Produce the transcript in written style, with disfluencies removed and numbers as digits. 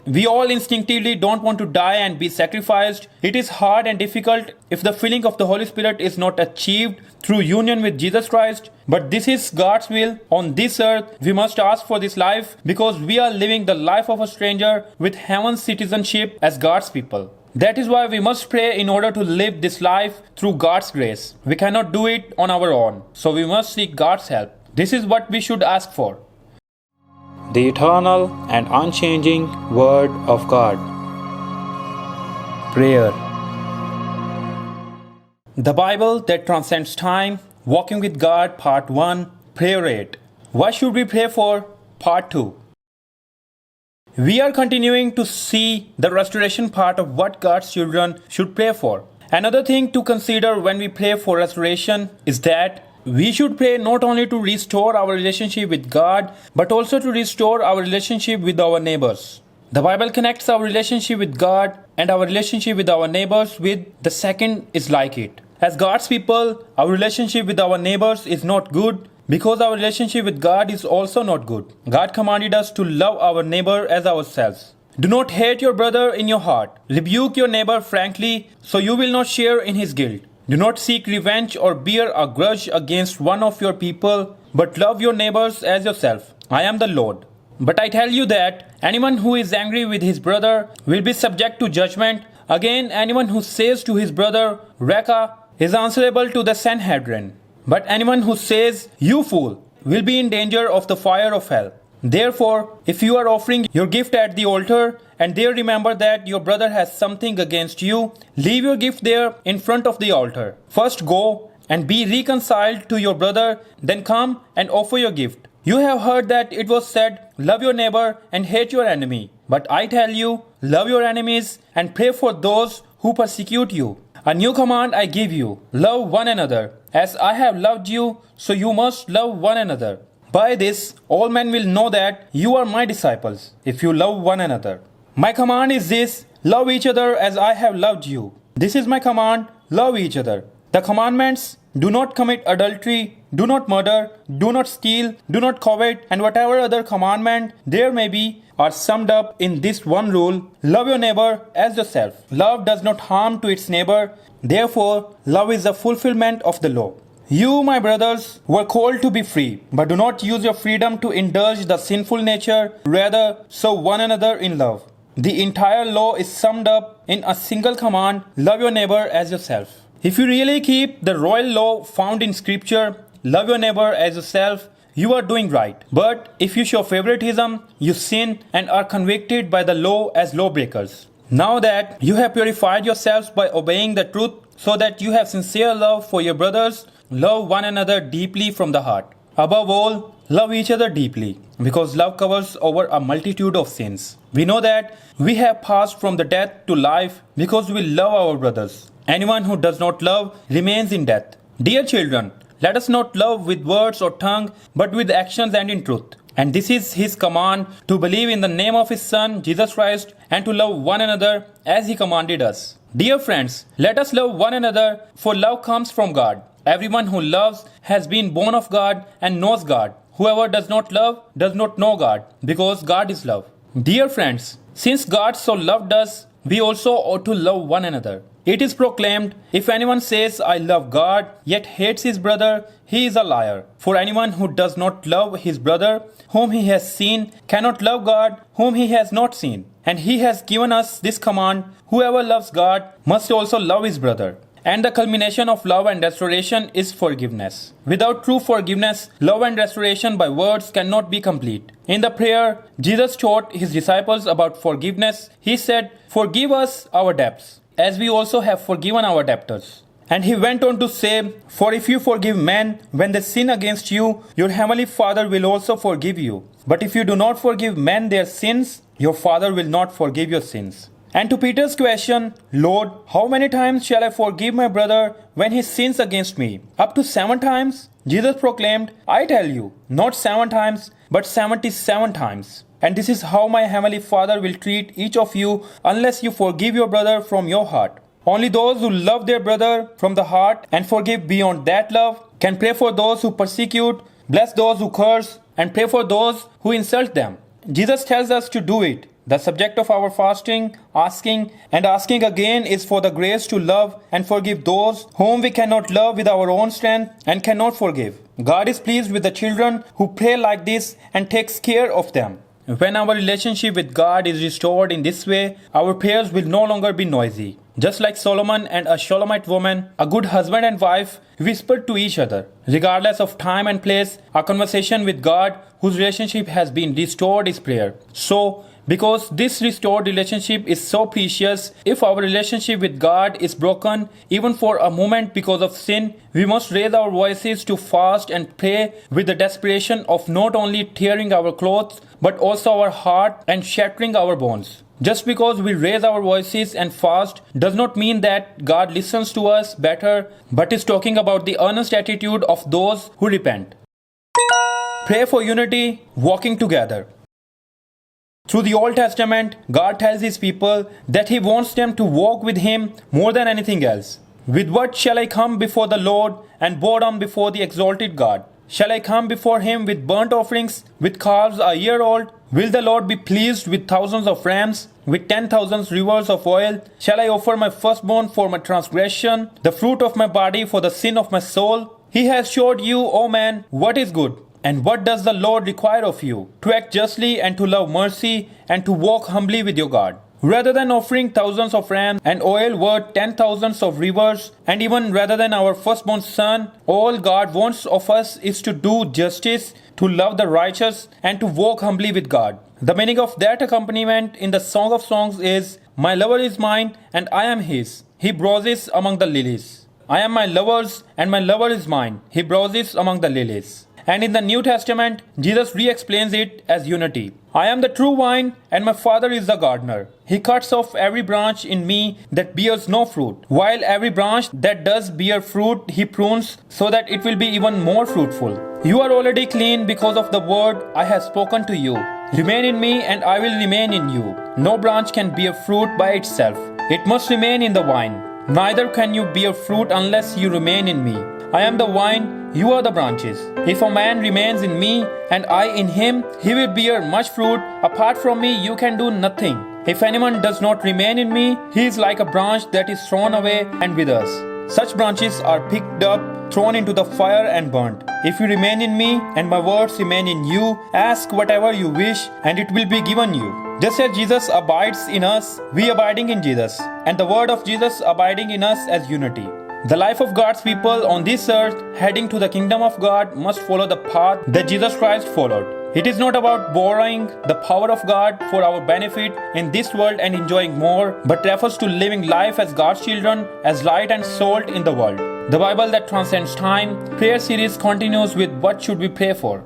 We all instinctively don't want to die and be sacrificed. It is hard and difficult if the filling of the Holy Spirit is not achieved through union with Jesus Christ. But this is God's will on this earth. We must ask for this life because we are living the life of a stranger with heaven's citizenship as God's people. That is why we must pray in order to live this life through God's grace. We cannot do it on our own, so we must seek God's help. This is what we should ask for. The eternal and unchanging Word of God. Prayer. The Bible that transcends time, Walking with God, Part 1, Prayer 8. What should we pray for? Part 2. We are continuing to see the restoration part of what God's children should pray for. Another thing to consider when we pray for restoration is that we should pray not only to restore our relationship with God, but also to restore our relationship with our neighbors. The Bible connects our relationship with God and our relationship with our neighbors with the second is like it. As God's people, our relationship with our neighbors is not good because our relationship with God is also not good. God commanded us to love our neighbor as ourselves. Do not hate your brother in your heart. Rebuke your neighbor frankly so you will not share in his guilt. Do not seek revenge or bear a grudge against one of your people, but love your neighbors as yourself. I am the Lord. But I tell you that anyone who is angry with his brother will be subject to judgment. Again, anyone who says to his brother, Raka, is answerable to the Sanhedrin. But anyone who says, you fool, will be in danger of the fire of hell. Therefore, if you are offering your gift at the altar, and there remember that your brother has something against you, leave your gift there in front of the altar. First go and be reconciled to your brother, then come and offer your gift. You have heard that it was said, love your neighbor and hate your enemy. But I tell you, love your enemies and pray for those who persecute you. A new command I give you, love one another. As I have loved you, so you must love one another. By this, all men will know that you are my disciples, if you love one another. My command is this, love each other as I have loved you. This is my command, love each other. The commandments, do not commit adultery, do not murder, do not steal, do not covet, and whatever other commandment there may be, are summed up in this one rule, love your neighbor as yourself. Love does not harm to its neighbor, therefore, love is the fulfillment of the law. You, my brothers, were called to be free, but do not use your freedom to indulge the sinful nature, rather, serve one another in love. The entire law is summed up in a single command, love your neighbor as yourself. If you really keep the royal law found in scripture, love your neighbor as yourself, you are doing right. But if you show favoritism, you sin and are convicted by the law as lawbreakers. Now that you have purified yourselves by obeying the truth, so that you have sincere love for your brothers, love one another deeply from the heart. Above all, love each other deeply, because love covers over a multitude of sins. We know that we have passed from the death to life because we love our brothers. Anyone who does not love remains in death. Dear children, let us not love with words or tongue, but with actions and in truth. And this is his command, to believe in the name of his Son, Jesus Christ, and to love one another as he commanded us. Dear friends, let us love one another, for love comes from God. Everyone who loves has been born of God and knows God. Whoever does not love does not know God, because God is love. Dear friends, since God so loved us, we also ought to love one another. It is proclaimed, if anyone says, I love God, yet hates his brother, he is a liar. For anyone who does not love his brother, whom he has seen, cannot love God, whom he has not seen. And he has given us this command, whoever loves God must also love his brother. And the culmination of love and restoration is forgiveness. Without true forgiveness, love and restoration by words cannot be complete. In the prayer, Jesus taught his disciples about forgiveness. He said, forgive us our debts, as we also have forgiven our debtors. And he went on to say, for if you forgive men when they sin against you, your heavenly Father will also forgive you. But if you do not forgive men their sins, your Father will not forgive your sins. And to Peter's question, Lord, how many times shall I forgive my brother when he sins against me? Up to 7 times? Jesus proclaimed, I tell you, not 7 times, but 77 times. And this is how my heavenly Father will treat each of you unless you forgive your brother from your heart. Only those who love their brother from the heart and forgive beyond that love can pray for those who persecute, bless those who curse, and pray for those who insult them. Jesus tells us to do it. The subject of our fasting, asking, and asking again is for the grace to love and forgive those whom we cannot love with our own strength and cannot forgive. God is pleased with the children who pray like this and takes care of them. When our relationship with God is restored in this way, our prayers will no longer be noisy. Just like Solomon and a Shulamite woman, a good husband and wife whispered to each other. Regardless of time and place, a conversation with God whose relationship has been restored is prayer. So, because this restored relationship is so precious, if our relationship with God is broken, even for a moment because of sin, we must raise our voices to fast and pray with the desperation of not only tearing our clothes, but also our heart and shattering our bones. Just because we raise our voices and fast does not mean that God listens to us better, but is talking about the earnest attitude of those who repent. Pray for unity, walking together. Through the Old Testament, God tells His people that He wants them to walk with Him more than anything else. With what shall I come before the Lord and bow down before the exalted God? Shall I come before Him with burnt offerings, with calves a year old? Will the Lord be pleased with thousands of rams, with 10,000 rivers of oil? Shall I offer my firstborn for my transgression, the fruit of my body for the sin of my soul? He has showed you, O man, what is good. And what does the Lord require of you? To act justly and to love mercy and to walk humbly with your God. Rather than offering thousands of rams and oil worth 10,000s of rivers, and even rather than our firstborn son, all God wants of us is to do justice, to love the righteous, and to walk humbly with God. The meaning of that accompaniment in the Song of Songs is, my lover is mine and I am his. He browses among the lilies. I am my lover's and my lover is mine. He browses among the lilies. And in the New Testament, Jesus re-explains it as unity. I am the true vine, and my Father is the gardener. He cuts off every branch in me that bears no fruit, while every branch that does bear fruit He prunes, so that it will be even more fruitful. You are already clean because of the word I have spoken to you. Remain in me, and I will remain in you. No branch can bear fruit by itself. It must remain in the vine. Neither can you bear fruit unless you remain in me. I am the vine, you are the branches. If a man remains in me and I in him, he will bear much fruit. Apart from me, you can do nothing. If anyone does not remain in me, he is like a branch that is thrown away and withers. Such branches are picked up, thrown into the fire and burnt. If you remain in me and my words remain in you, ask whatever you wish and it will be given you. Just as Jesus abides in us, we abiding in Jesus, and the word of Jesus abiding in us as unity. The life of God's people on this earth heading to the kingdom of God must follow the path that Jesus Christ followed. It is not about borrowing the power of God for our benefit in this world and enjoying more, but refers to living life as God's children, as light and salt in the world. The Bible that transcends time prayer series continues with what should we pray for.